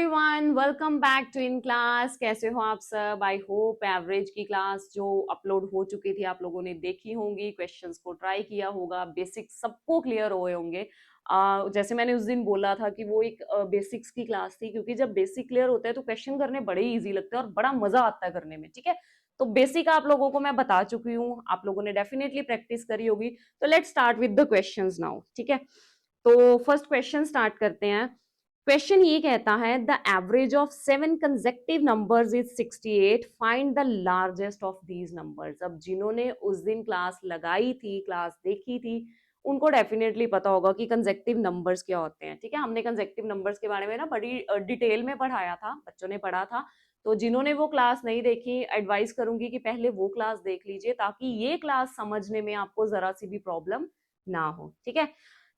Everyone, welcome back to in class. कैसे हो आप सब? आई होप एवरेज की क्लास जो अपलोड हो चुकी थी आप लोगों ने देखी होंगी, क्वेश्चंस को ट्राई किया होगा, बेसिक्स सबको क्लियर हुए होंगे। जैसे मैंने उस दिन बोला था कि वो एक बेसिक्स की क्लास थी, क्योंकि जब बेसिक क्लियर होता है तो क्वेश्चन करने बड़े इजी लगते हैं और बड़ा मजा आता है करने में। ठीक है, तो बेसिक आप लोगों को मैं बता चुकी हूँ, आप लोगों ने डेफिनेटली प्रैक्टिस करी होगी। तो let's start with the questions now. ठीक है, तो फर्स्ट क्वेश्चन स्टार्ट करते हैं। क्वेश्चन ये कहता है the average of 7 consecutive numbers is 68, find the largest of these numbers. अब जिन्होंने उस दिन क्लास लगाई थी, क्लास देखी थी, उनको डेफिनेटली पता होगा कि कंसेक्टिव नंबर्स क्या होते हैं। ठीक है, हमने कंसेक्टिव नंबर्स के बारे में ना बड़ी डिटेल में पढ़ाया था, बच्चों ने पढ़ा था। तो जिन्होंने वो क्लास नहीं देखी, एडवाइस करूंगी कि पहले वो क्लास देख लीजिए, ताकि ये क्लास समझने में आपको जरा सी भी प्रॉब्लम ना हो। ठीक है,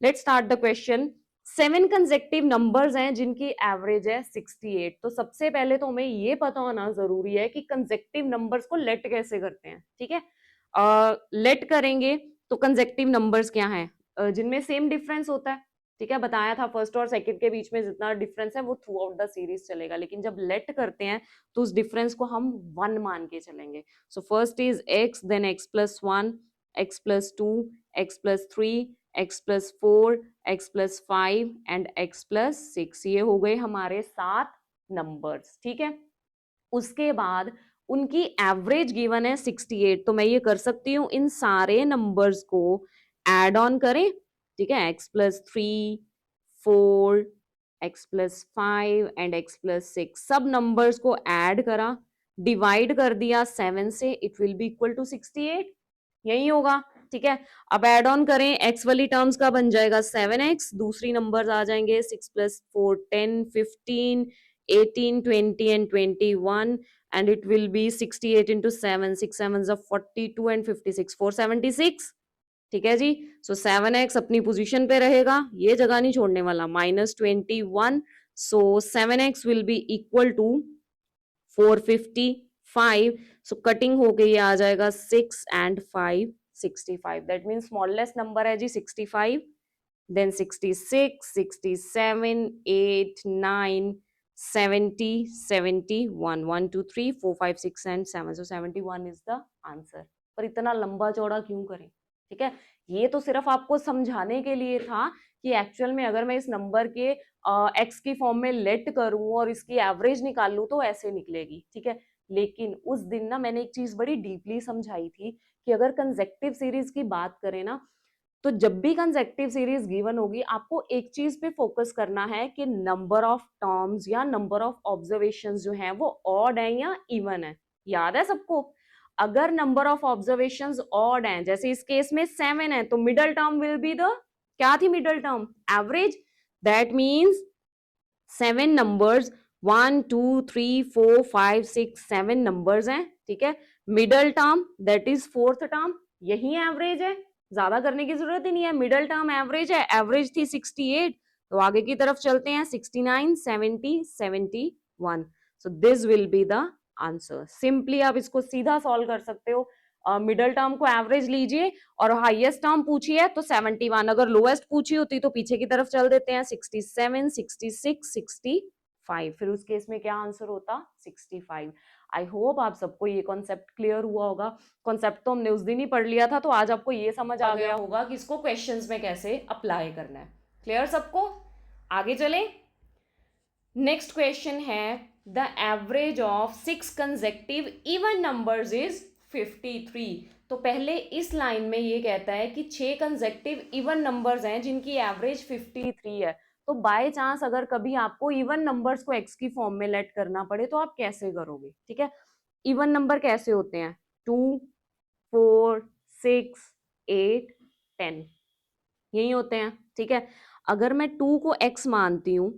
let's start the question. 7 consecutive numbers हैं जिनकी एवरेज है 68। तो सबसे पहले तो हमें ये पता होना जरूरी है कि कंसेक्टिव नंबर्स को लेट कैसे करते हैं। ठीक है, लेट करेंगे तो कंसेक्टिव नंबर्स क्या हैं? जिनमें सेम डिफरेंस होता है। ठीक है, बताया था फर्स्ट और सेकंड के बीच में जितना डिफरेंस है वो थ्रू आउट द सीरीज चलेगा, लेकिन जब लेट करते हैं तो उस डिफरेंस को हम 1 मान के चलेंगे। So first is x, then x+1, x+2, x+3, x+4, x+5 and x+6। ये हो गए हमारे 7 नंबर्स। ठीक है, उसके बाद उनकी एवरेज गिवन है 68। तो मैं ये कर सकती हूँ, इन सारे नंबर्स को एड ऑन करें। ठीक है, x+3, 4, x+5 एंड x+6 सब नंबर्स को ऐड करा, डिवाइड कर दिया 7 से, it will be equal to 68। यही होगा। ठीक है, अब एड ऑन करें, x वाली टर्म्स का बन जाएगा 7x, दूसरी नंबर्स आ जाएंगे 6+4 10 15 18 20 and 21 and it will be 68 into 7, 6 7s are 42 and 56, 476। ठीक है जी, सो 7x अपनी पोजीशन पे रहेगा, ये जगह नहीं छोड़ने वाला, -21। So 7x will be equal to 455। So cutting हो गई, आ जाएगा 6 and 5 65। That mean smallest number है जी 65, then 66 67 8 9 70 71 1 2 3 4 5 6 and 7। So 71 is the answer. पर इतना लंबा चौड़ा क्यों करें? ठीक है, ये तो सिर्फ आपको समझाने के लिए था कि एक्चुअल में अगर मैं इस नंबर के एक्स की फॉर्म में लेट करूं और इसकी एवरेज निकाल लूं तो ऐसे निकलेगी। ठीक है, लेकिन उस दिन ना मैंने एक चीज बड़ी डीपली समझाई थी कि अगर कंसेक्टिव सीरीज की बात करें ना, तो जब भी कंसेक्टिव सीरीज गिवन होगी आपको एक चीज पे फोकस करना है कि नंबर ऑफ टर्म्स या नंबर ऑफ ऑब्जर्वेशंस जो हैं वो ऑड है या इवन है। याद है सबको? अगर नंबर ऑफ ऑब्जर्वेशंस ऑड हैं, जैसे इस केस में 7 है, तो middle term will be the, क्या थी middle term? Average. That means 7 numbers, 1 2 3 4 5 6 7 numbers हैं। ठीक है, middle term that is fourth term, यही एवरेज है, ज्यादा करने की जरूरत ही नहीं है। मिडल टर्म एवरेज है, एवरेज थी 68, तो आगे की तरफ चलते हैं 69 70 71। So this will be the answer. Simply आप इसको सीधा सॉल्व कर सकते हो। मिडल टर्म को एवरेज लीजिए और हाईएस्ट टर्म पूछी है तो 71, अगर लोएस्ट पूछी होती तो पीछे की तरफ चल देते हैं 67 66 65, फिर उस केस में क्या आंसर होता? 65। आई होप आप सबको ये कॉन्सेप्ट क्लियर हुआ होगा। कॉन्सेप्ट तो हमने उस दिन ही पढ़ लिया था, तो आज आपको ये समझ आ गया होगा कि इसको क्वेश्चंस में कैसे अप्लाई करना है। क्लियर सबको? आगे चले। नेक्स्ट क्वेश्चन है the average of 6 consecutive even numbers is 53। तो पहले इस लाइन में ये कहता है कि 6 कंसेक्टिव इवन नंबर्स हैं जिनकी एवरेज 53 है। तो बाय चांस अगर कभी आपको इवन नंबर्स को एक्स की फॉर्म में लेट करना पड़े तो आप कैसे करोगे? ठीक है, इवन नंबर कैसे होते हैं? 2 4 6 8 10, यही होते हैं। ठीक है, अगर मैं 2 को x मानती हूँ,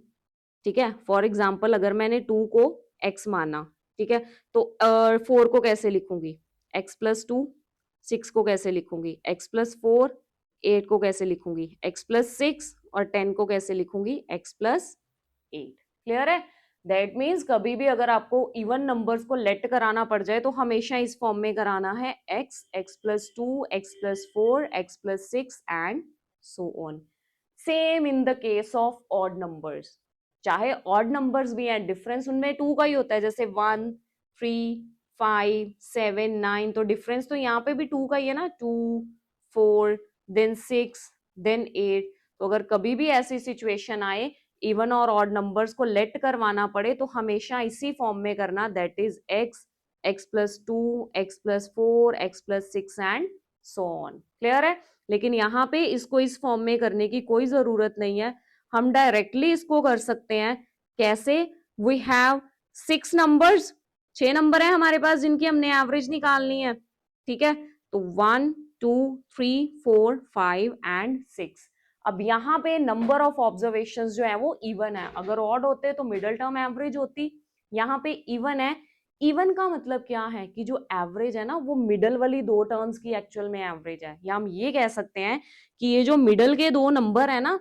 ठीक है, फॉर एग्जाम्पल अगर मैंने 2 को x माना, ठीक है, तो 4 को कैसे लिखूंगी? x+2। 6 को कैसे लिखूंगी? x+4। 8 को कैसे लिखूंगी? x+6। और 10 को कैसे लिखूंगी? x+8। क्लियर है? दैट मीन्स कभी भी अगर आपको इवन नंबर्स को लेट कराना पड़ जाए तो हमेशा इस फॉर्म में कराना है x, x+2, x+4, x+6 and so on. Same in the case of odd numbers. चाहे ऑड नंबर्स भी हैं, डिफरेंस उनमें 2 का ही होता है, जैसे 1 3 5 7 9, तो डिफरेंस तो यहाँ पे भी 2 का ही है ना, 2 4 देन 6 देन 8। तो अगर कभी भी ऐसी सिचुएशन आए इवन और ऑड नंबर्स को लेट करवाना पड़े तो हमेशा इसी फॉर्म में करना, that is x, x plus 2, x plus 4, x plus 6 and so on. Clear है? लेकिन यहाँ पे इसको इस फॉर्म में करने की कोई जरूरत नहीं है, हम डायरेक्टली इसको कर सकते हैं। कैसे? वी हैव 6 नंबर्स, 6 नंबर है हमारे पास जिनकी हमने एवरेज निकालनी है। ठीक है, तो 1 2 3 4 5 एंड 6। अब यहाँ पे नंबर ऑफ ऑब्जर्वेशंस जो है वो इवन है, अगर ऑड होते तो मिडिल टर्म एवरेज होती, यहाँ पे इवन है। इवन का मतलब क्या है कि जो एवरेज है ना वो मिडल वाली 2 टर्म्स की एक्चुअल में एवरेज है, या हम ये कह सकते हैं कि ये जो मिडल के 2 नंबर है ना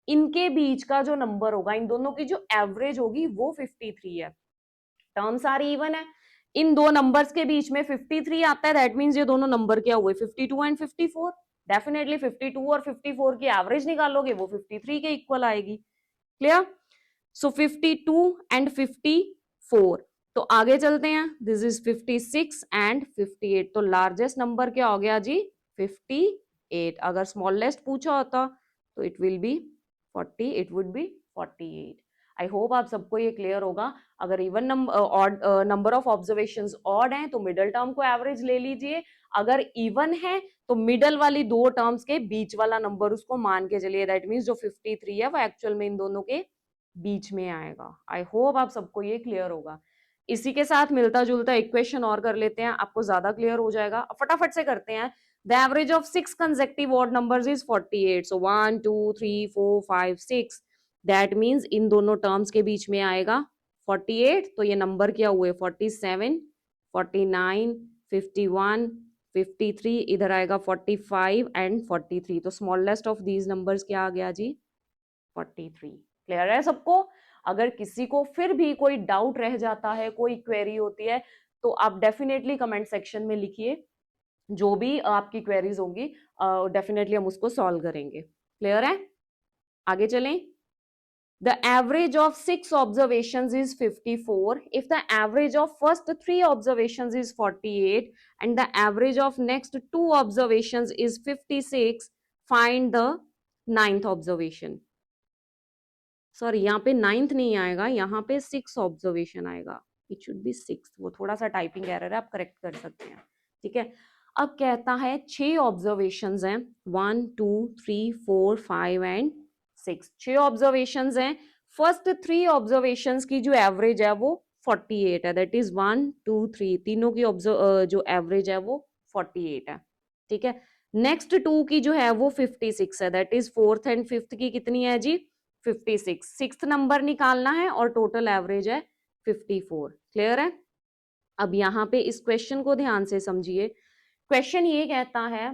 इनके बीच का जो नंबर होगा, इन दोनों की जो एवरेज होगी वो 53 है। टर्म सारी इवन है, इन 2 नंबर्स के बीच में 53 आता है, दैट मींस ये दोनों नंबर क्या हुए, 52 एंड 54। डेफिनेटली 52 और 54 की एवरेज निकालोगे वो 53 के इक्वल आएगी। क्लियर? So 52 and 54। तो आगे चलते हैं, दिस इज 56 एंड 58, तो लार्जेस्ट नंबर क्या हो गया जी, 58। अगर स्मॉलेस्ट पूछा होता तो it will B 40, it would be 48। I hope आप सबको ये क्लियर होगा। अगर even number of observations odd हैं तो मिडल टर्म को एवरेज ले लीजिए, अगर इवन है तो मिडल वाली 2 टर्म्स के बीच वाला नंबर उसको मान के चलिए, दैट मींस जो 53 है वो एक्चुअल में इन दोनों के बीच में आएगा। आई होप आप सबको ये क्लियर होगा। इसी के साथ मिलता जुलता एक क्वेश्चन और कर लेते हैं, आपको ज्यादा क्लियर हो जाएगा। फटाफट से करते हैं। The average of 6 consecutive odd numbers is 48। So 1 2 3 4 5 6, that means इन दोनों टर्म्स के बीच में आएगा 48। तो ये नंबर क्या हुए, 47 49 51 53, इधर आएगा 45 एंड 43। तो स्मॉलेस्ट ऑफ दीज नंबर्स क्या आ गया जी, 43। क्लियर है सबको? अगर किसी को फिर भी कोई डाउट रह जाता है, कोई क्वेरी होती है, तो आप डेफिनेटली कमेंट सेक्शन में लिखिए, जो भी आपकी क्वेरीज होंगी डेफिनेटली हम उसको सॉल्व करेंगे। क्लियर है? आगे चलें। The average of 6 observations is 54. If the average of first 3 observations is 48 and the average of next 2 observations is 56, find the 9th observation. Sorry, यहाँ पे 9th नहीं आएगा, यहाँ पे 6 ऑब्जर्वेशन आएगा, इट शुड बी 6। वो थोड़ा सा टाइपिंग एरर है, आप करेक्ट कर सकते हैं। ठीक है, अब कहता है 6 ऑब्जर्वेशन हैं, 1 2 3 4 5 एंड 6, 6 ऑब्जर्वेशन हैं। फर्स्ट 3 ऑब्जर्वेशन की जो एवरेज है वो 48 है, दैट इज 1 2 3, तीनों की जो एवरेज है वो 48 है। ठीक है, नेक्स्ट 2 की जो है वो 56 है, that is 4th and 5th की कितनी है जी, 56। 6th नंबर निकालना है और टोटल एवरेज है 54। क्लियर है? अब यहाँ पे इस क्वेश्चन को ध्यान से समझिए। क्वेश्चन ये कहता है,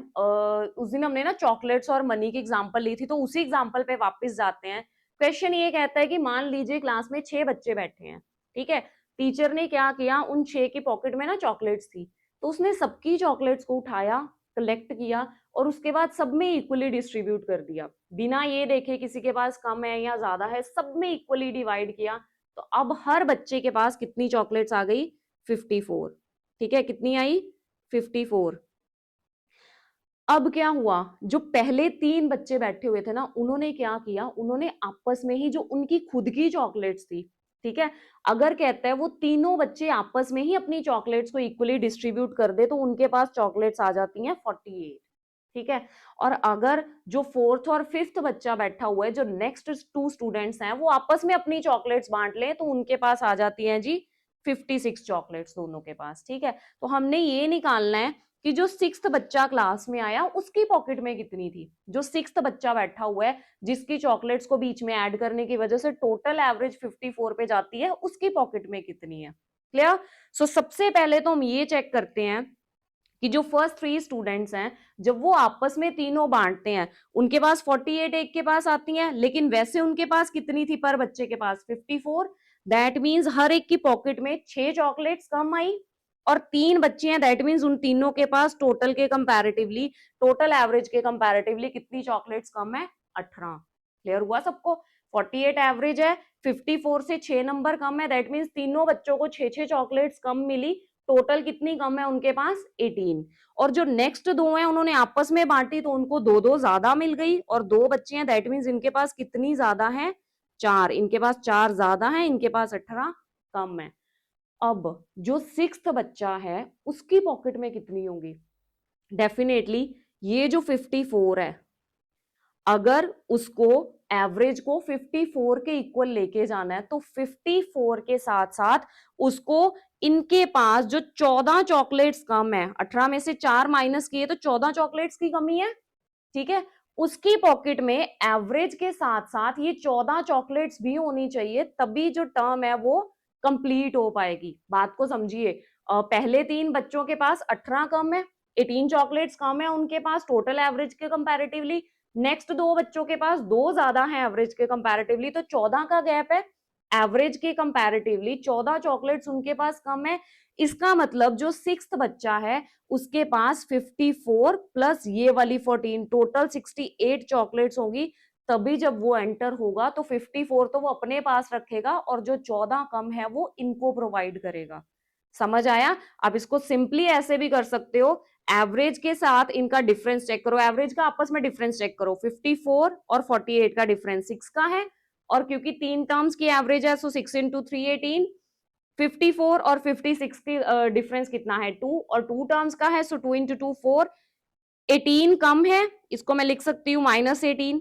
उस दिन हमने ना चॉकलेट्स और मनी की एग्जांपल ली थी, तो उसी एग्जांपल पे वापस जाते हैं। क्वेश्चन ये कहता है कि मान लीजिए क्लास में 6 बच्चे बैठे हैं। ठीक है, टीचर ने क्या किया, उन 6 की पॉकेट में ना चॉकलेट्स थी, तो उसने सबकी चॉकलेट्स को उठाया, कलेक्ट किया और उसके बाद सब में इक्वली डिस्ट्रीब्यूट कर दिया, बिना ये देखे किसी के पास कम है या ज्यादा है, सब में इक्वली डिवाइड किया। तो अब हर बच्चे के पास कितनी चॉकलेट्स आ गई, 54। ठीक है, कितनी आई, 54। अब क्या हुआ, जो पहले 3 बच्चे बैठे हुए थे ना, उन्होंने क्या किया, उन्होंने आपस में ही जो उनकी खुद की चॉकलेट्स थी, ठीक है, अगर कहता है वो तीनों बच्चे आपस में ही अपनी चॉकलेट्स को इक्वली डिस्ट्रीब्यूट कर दे तो उनके पास चॉकलेट्स आ जाती हैं 48। ठीक है, और अगर जो 4th और 5th बच्चा बैठा हुआ है, जो नेक्स्ट 2 स्टूडेंट्स हैं, वो आपस में अपनी चॉकलेट्स बांट ले तो उनके पास आ जाती हैं जी 56 चॉकलेट्स दोनों के पास। ठीक है, तो हमने ये निकालना है कि जो 6th बच्चा क्लास में आया उसकी पॉकेट में कितनी थी, जो 6th बच्चा बैठा हुआ है जिसकी चॉकलेट्स को बीच में ऐड करने की वजह से टोटल एवरेज 54 पे जाती है, उसकी पॉकेट में कितनी है। क्लियर? सो सबसे पहले तो हम ये चेक करते हैं कि जो फर्स्ट 3 स्टूडेंट्स हैं, जब वो आपस में तीनों बांटते हैं, उनके पास 48 एक के पास आती हैं, लेकिन वैसे उनके पास कितनी थी पर बच्चे के पास, 54। दैट मींस हर एक की पॉकेट में 6 चॉकलेट्स कम आई और 3 बच्चे हैं, दैट मींस उन तीनों के पास टोटल के कंपैरेटिवली, टोटल एवरेज के कंपैरेटिवली कितनी चॉकलेट्स कम है, 18। क्लियर हुआ सबको? 48 एवरेज है, 54 से 6 नंबर कम है, दैट मीन्स तीनों बच्चों को 6 चॉकलेट्स कम मिली, टोटल कितनी कम है उनके पास 18। और जो नेक्स्ट दो हैं उन्होंने आपस में बांटी तो उनको दो दो ज्यादा मिल गई, और दो बच्चे हैं दैट मीन्स इनके पास कितनी ज्यादा है 4, इनके पास 4 ज्यादा है, इनके पास 18 कम है। अब जो सिक्स्थ बच्चा है उसकी पॉकेट में कितनी होगी? डेफिनेटली ये जो 54 है, अगर उसको एवरेज को 54 के इक्वल लेके जाना है तो 54 के साथ साथ उसको इनके पास जो 14 चॉकलेट्स कम है, 18 में से 4 माइनस किए तो 14 चॉकलेट्स की कमी है, ठीक है, उसकी पॉकेट में एवरेज के साथ साथ ये 14 चॉकलेट्स भी होनी चाहिए, तभी जो टर्म है वो कंप्लीट हो पाएगी। बात को समझिए, पहले तीन बच्चों के पास 18 कम है, 18 चॉकलेट्स कम है उनके पास टोटल एवरेज के कंपैरेटिवली, नेक्स्ट दो बच्चों के पास दो ज्यादा है एवरेज के कंपैरेटिवली, तो 14 का गैप है, एवरेज के कंपैरेटिवली 14 चॉकलेट्स उनके पास कम है। इसका मतलब जो सिक्स्थ बच्चा है उसके पास 54 प्लस ये वाली 14 टोटल 68 चॉकलेट्स होगी, तभी जब वो एंटर होगा तो 54 तो वो अपने पास रखेगा और जो 14 कम है वो इनको प्रोवाइड करेगा। समझ आया? आप इसको सिंपली ऐसे भी कर सकते हो, एवरेज के साथ इनका डिफरेंस चेक करो, एवरेज का आपस में डिफरेंस चेक करो, 54 और 48 का डिफरेंस 6 का है, और क्योंकि तीन टर्म्स की एवरेज है सो 6 इंटू 3 18, 54 और 56 की डिफरेंस कितना है 2, और 2 टर्म्स का है सो 2 इंटू 2 4, 18 कम है, इसको मैं लिख सकती हूँ -18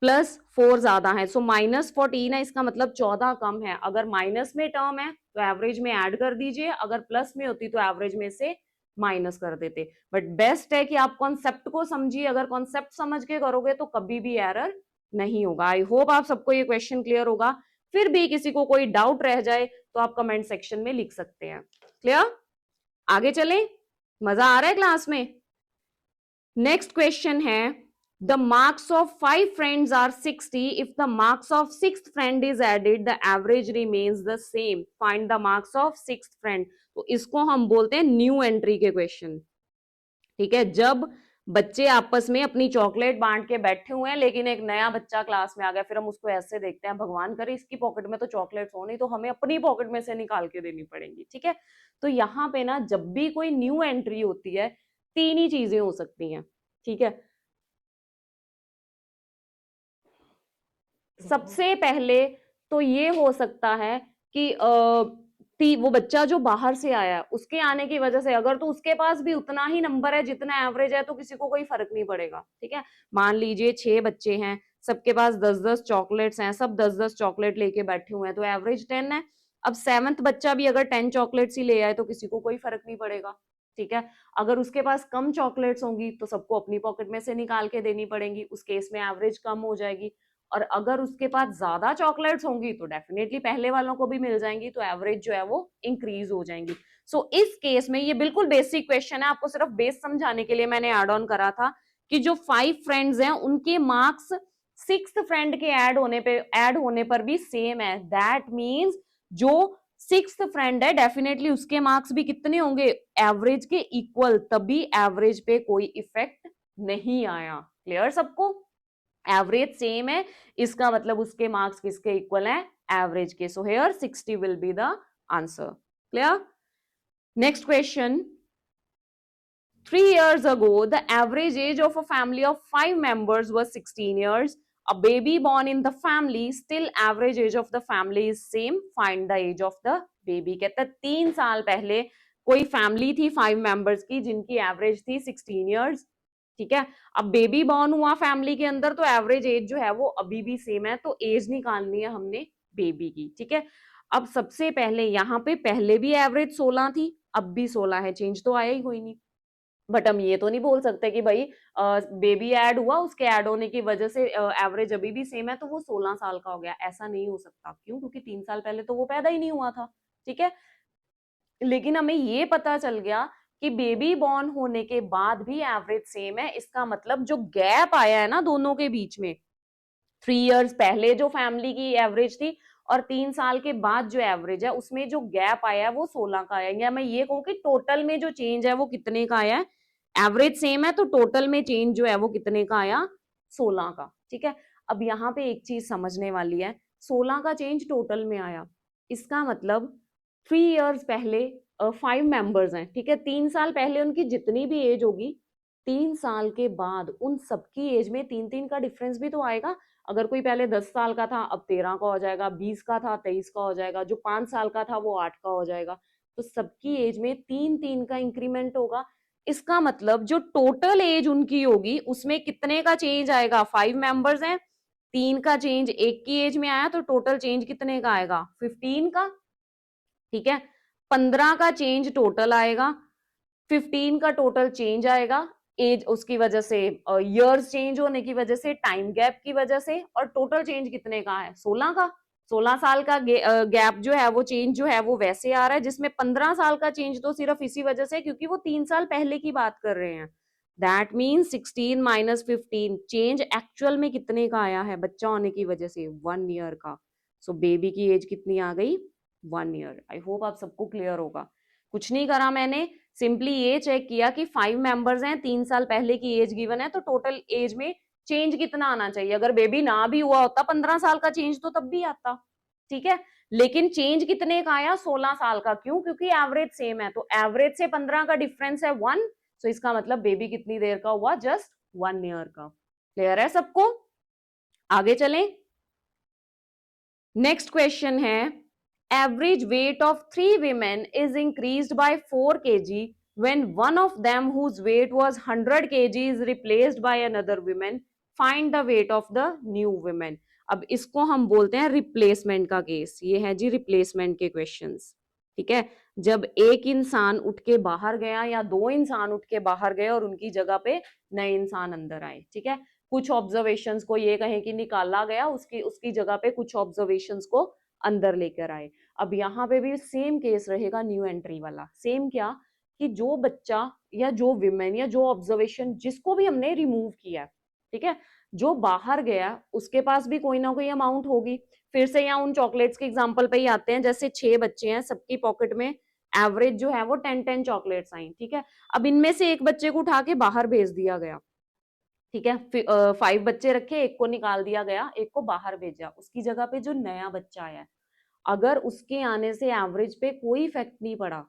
प्लस 4 ज्यादा है सो -14 है, इसका मतलब 14 कम है। अगर माइनस में टर्म है तो एवरेज में ऐड कर दीजिए, अगर प्लस में होती तो एवरेज में से माइनस कर देते। बट बेस्ट है कि आप कॉन्सेप्ट को समझिए, अगर कॉन्सेप्ट समझ के करोगे तो कभी भी एरर नहीं होगा। आई होप आप सबको ये क्वेश्चन क्लियर होगा। फिर भी किसी को कोई डाउट रह जाए तो आप कमेंट सेक्शन में लिख सकते हैं। क्लियर? आगे चलें, मजा आ रहा है क्लास में? नेक्स्ट क्वेश्चन है, the marks of 5 friends are 60, if the marks of 6th friend is added the average remains the same, find the marks of 6th friend. तो इसको हम बोलते हैं न्यू एंट्री के क्वेश्चन। ठीक है, जब बच्चे आपस में अपनी चॉकलेट बांट के बैठे हुए हैं लेकिन एक नया बच्चा क्लास में आ गया, फिर हम उसको ऐसे देखते हैं भगवान करे इसकी पॉकेट में तो चॉकलेट्स हो नहीं, तो हमें अपनी पॉकेट में से निकाल के देनी पड़ेंगी। ठीक है, तो यहाँ पे ना जब भी कोई न्यू एंट्री होती है तीन ही चीजें हो सकती हैं। ठीक है, सबसे पहले तो ये हो सकता है कि वो बच्चा जो बाहर से आया उसके आने की वजह से, अगर तो उसके पास भी उतना ही नंबर है जितना एवरेज है तो किसी को कोई फर्क नहीं पड़ेगा। ठीक है, मान लीजिए 6 बच्चे हैं, सबके पास 10-10 चॉकलेट्स हैं, सब 10-10 चॉकलेट लेके बैठे हुए हैं तो एवरेज 10 है। अब 7th बच्चा भी अगर 10 चॉकलेट्स ही ले आए तो किसी को कोई फर्क नहीं पड़ेगा। ठीक है, अगर उसके पास कम चॉकलेट्स होंगी तो सबको अपनी पॉकेट में से निकाल के देनी पड़ेंगी, उस केस में एवरेज कम हो जाएगी। और अगर उसके पास ज्यादा चॉकलेट्स होंगी तो डेफिनेटली पहले वालों को भी मिल जाएंगी, तो एवरेज जो है वो इंक्रीज हो जाएंगी। सो इस केस में ये बिल्कुल बेसिक क्वेश्चन है, आपको सिर्फ बेस समझाने के लिए मैंने ऐड ऑन करा था कि जो 5 फ्रेंड्स हैं उनके मार्क्स 6th फ्रेंड के ऐड होने पर भी सेम है। दैट मीन्स जो 6th फ्रेंड है डेफिनेटली उसके मार्क्स भी कितने होंगे एवरेज के इक्वल, तभी एवरेज पे कोई इफेक्ट नहीं आया। क्लियर सबको? एवरेज सेम है, इसका मतलब उसके मार्क्स किसके इक्वल हैं एवरेज के। So here 60 will be the answer. Clear? Next question, 3 years ago the average age of a family of 5 members was 16 years, a baby born in the family, still average age of the family is same, find the age of the baby। कहता है 3 साल पहले कोई family थी 5 members की जिनकी average थी 16 years. ठीक है, अब बेबी बॉर्न हुआ फैमिली के अंदर तो एवरेज एज जो है वो अभी भी सेम है, तो एज निकालनी है हमने बेबी की। ठीक है, अब सबसे पहले यहाँ पे पहले भी एवरेज 16 थी, अब भी 16 है, चेंज तो आया ही कोई नहीं। बट हम ये तो नहीं बोल सकते कि भाई बेबी ऐड हुआ उसके ऐड होने की वजह से एवरेज अभी भी सेम है तो वो 16 साल का हो गया, ऐसा नहीं हो सकता। क्यों? क्योंकि 3 साल पहले तो वो पैदा ही नहीं हुआ था। ठीक है, लेकिन हमें ये पता चल गया कि बेबी बॉर्न होने के बाद भी एवरेज सेम है, इसका मतलब जो गैप आया है ना दोनों के बीच में, 3 इयर्स पहले जो फैमिली की एवरेज थी और 3 साल के बाद जो एवरेज है उसमें जो गैप आया है वो 16 का आया है, या मैं ये कहूँ कि टोटल में जो चेंज है वो कितने का आया है, एवरेज सेम है तो टोटल में चेंज जो है वो कितने का आया 16 का। ठीक है, अब यहाँ पे एक चीज समझने वाली है, 16 का चेंज टोटल में आया, इसका मतलब 3 इयर्स पहले 5 मेंबर्स हैं, ठीक है, 3 साल पहले उनकी जितनी भी एज होगी, 3 साल के बाद उन सबकी एज में 3-3 का डिफरेंस भी तो आएगा। अगर कोई पहले 10 साल का था अब 13 का हो जाएगा, 20 का था 23 का हो जाएगा, जो 5 साल का था वो 8 का हो जाएगा, तो सबकी एज में 3-3 का इंक्रीमेंट होगा। इसका मतलब जो टोटल एज उनकी होगी उसमें कितने का चेंज आएगा, 5 मेंबर्स हैं, 3 का चेंज एक की एज में आया, तो टोटल चेंज कितने का आएगा, 15 का, ठीक है। 15 का चेंज टोटल आएगा, 15 का टोटल चेंज आएगा एज उसकी वजह से, ईयर्स चेंज होने की वजह से, टाइम गैप की वजह से, और टोटल चेंज कितने का है, 16 का। 16 साल का गैप जो है वो चेंज जो है वो वैसे आ रहा है, जिसमें 15 साल का चेंज तो सिर्फ इसी वजह से क्योंकि वो 3 साल पहले की बात कर रहे हैं। That means 16 minus 15, change actual में कितने का आया है बच्चा होने की वजह से, 1 ईयर का। सो बेबी की एज कितनी आ गई, 1 ईयर। आई होप आप सबको क्लियर होगा। कुछ नहीं करा मैंने, सिंपली ये चेक किया कि 5 मेंबर्स हैं, 3 साल पहले की एज गिवन है, तो टोटल एज में चेंज कितना आना चाहिए। अगर बेबी ना भी हुआ होता 15 साल का चेंज तो तब भी आता, ठीक है, लेकिन चेंज कितने का आया, 16 साल का। क्यों, क्योंकि एवरेज सेम है, तो एवरेज से 15 का डिफरेंस है 1, तो इसका मतलब बेबी कितनी देर का हुआ, जस्ट 1 ईयर का। क्लियर है सबको, आगे चलें। नेक्स्ट क्वेश्चन है, average weight of 3 women is increased by 4 kg when one of them whose weight was 100 kg is replaced by another woman. Find the weight of the new women. अब इसको हम बोलते हैं रिप्लेसमेंट का case. ये है जी replacement के questions, ठीक है। जब एक इंसान उठ के बाहर गया या 2 इंसान उठ के बाहर गए और उनकी जगह पे नए इंसान अंदर आए, ठीक है। कुछ ऑब्जर्वेशंस को ये कहें कि निकाला गया, उसकी उसकी जगह पे कुछ ऑब्जर्वेशंस को अंदर लेकर आए। अब यहाँ पे भी सेम केस रहेगा न्यू एंट्री वाला। सेम क्या, कि जो बच्चा या जो विमेन या जो ऑब्जर्वेशन जिसको भी हमने रिमूव किया, ठीक है, जो बाहर गया उसके पास भी कोई ना कोई अमाउंट होगी। फिर से यहाँ उन चॉकलेट्स के एग्जाम्पल पे ही आते हैं, जैसे 6 बच्चे हैं, सबकी पॉकेट में एवरेज जो है वो 10-10 चॉकलेट्स आई, ठीक है। अब इनमें से एक बच्चे को उठा के बाहर भेज दिया गया, ठीक है, 5 बच्चे रखे, एक को निकाल दिया गया, एक को बाहर भेजा, उसकी जगह पे जो नया बच्चा आया, अगर उसके आने से एवरेज पे कोई इफेक्ट नहीं पड़ा,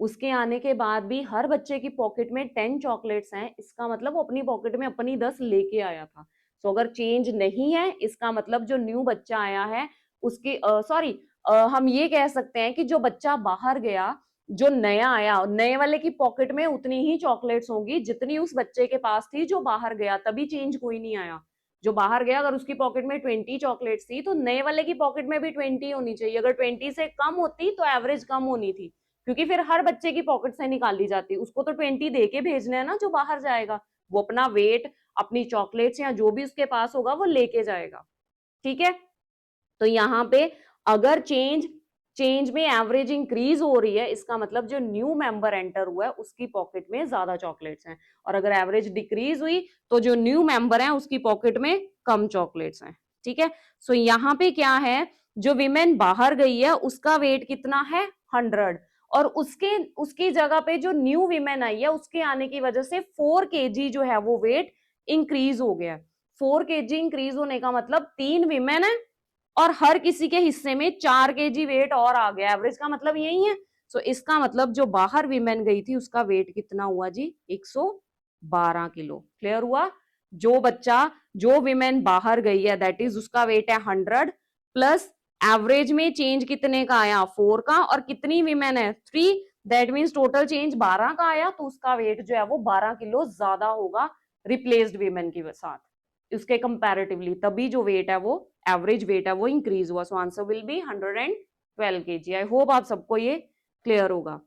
उसके आने के बाद भी हर बच्चे की पॉकेट में 10 चॉकलेट्स हैं, इसका मतलब वो अपनी पॉकेट में अपनी 10 लेके आया था। सो अगर चेंज नहीं है, इसका मतलब जो न्यू बच्चा आया है उसकी सॉरी हम ये कह सकते हैं कि जो बच्चा बाहर गया, जो नया आया, नए वाले की पॉकेट में उतनी ही चॉकलेट्स होंगी जितनी उस बच्चे के पास थी जो बाहर गया, तभी चेंज कोई नहीं आया। जो बाहर गया अगर उसकी पॉकेट में 20 चॉकलेट्स थी तो नए वाले की पॉकेट में भी 20 होनी चाहिए। अगर 20 से कम होती तो एवरेज कम होनी थी, क्योंकि फिर हर बच्चे की पॉकेट से निकाली जाती, उसको तो 20 दे के भेजने है ना जो बाहर जाएगा, वो अपना वेट, अपनी चॉकलेट्स या जो भी उसके पास होगा वो लेके जाएगा, ठीक है। तो यहाँ पे अगर चेंज चेंज में एवरेज इंक्रीज हो रही है, इसका मतलब जो न्यू मेंबर एंटर हुआ है उसकी पॉकेट में ज्यादा चॉकलेट्स हैं, और अगर एवरेज डिक्रीज हुई तो जो न्यू मेंबर है उसकी पॉकेट में कम चॉकलेट्स हैं, ठीक है। सो यहाँ पे क्या है, जो विमेन बाहर गई है उसका वेट कितना है, 100, और उसके उसकी जगह पे जो न्यू विमेन आई है उसके आने की वजह से 4 kg जो है वो वेट इंक्रीज हो गया। 4 kg इंक्रीज होने का मतलब 3 विमेन है और हर किसी के हिस्से में 4 kg वेट और आ गया, एवरेज का मतलब यही है। सो इसका मतलब जो बाहर विमेन गई थी उसका वेट कितना हुआ जी, 112 किलो। क्लियर हुआ, जो बच्चा जो विमेन बाहर गई है दैट इज उसका वेट है 100, प्लस एवरेज में चेंज कितने का आया, 4 का, और कितनी विमेन है, 3, दैट मीन्स टोटल चेंज 12 का आया, तो उसका वेट जो है वो 12 किलो ज्यादा होगा रिप्लेस्ड विमेन के साथ, उसके कंपैरेटिवली, तभी जो वेट है वो एवरेज वेट है वो इंक्रीज हुआ। So answer will be 112 kg। I hope आप सबको ये क्लियर होगा।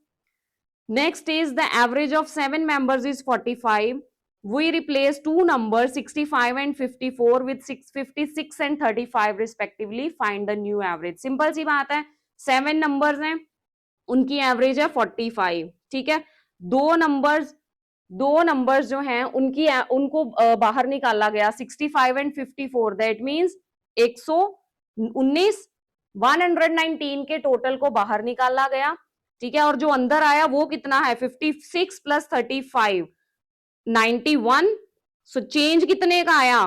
Next is the average of 7 members is 45, we replace two numbers 65 and 54 with 656 and 35 respectively, find the new average। Simple सी बात है, 7 नंबर्स हैं, उनकी एवरेज है 45, ठीक है। दो नंबर्स जो हैं उनकी उनको बाहर निकाला गया 65 एंड 54, दैट मीन्स 119, 119 के टोटल को बाहर निकाला गया, ठीक है। और जो अंदर आया वो कितना है, 56 प्लस 35, 91। सो चेंज कितने का आया,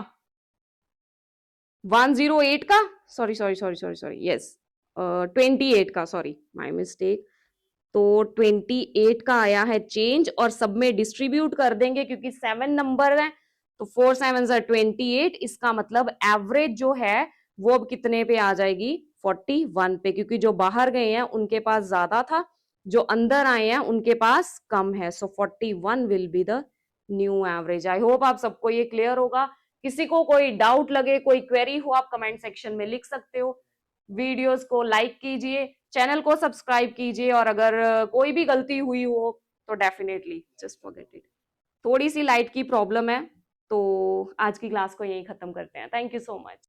108 का, sorry sorry sorry sorry sorry, yes 28 का, सॉरी माय मिस्टेक। तो 28 का आया है चेंज और सब में डिस्ट्रीब्यूट कर देंगे क्योंकि 7 नंबर है, तो 4 7 28। इसका मतलब एवरेज जो है वो अब कितने पे आ जाएगी, 41 पे, क्योंकि जो बाहर गए हैं उनके पास ज्यादा था, जो अंदर आए हैं उनके पास कम है। सो 41 will be the new average. I hope आप सबको ये क्लियर होगा। किसी को कोई डाउट लगे, कोई क्वेरी हो, आप कमेंट सेक्शन में लिख सकते हो। वीडियोस को लाइक कीजिए, चैनल को सब्सक्राइब कीजिए, और अगर कोई भी गलती हुई हो तो डेफिनेटली जस्ट फॉरगेट इट। थोड़ी सी लाइट की प्रॉब्लम है, तो आज की क्लास को यही खत्म करते हैं। Thank you so much.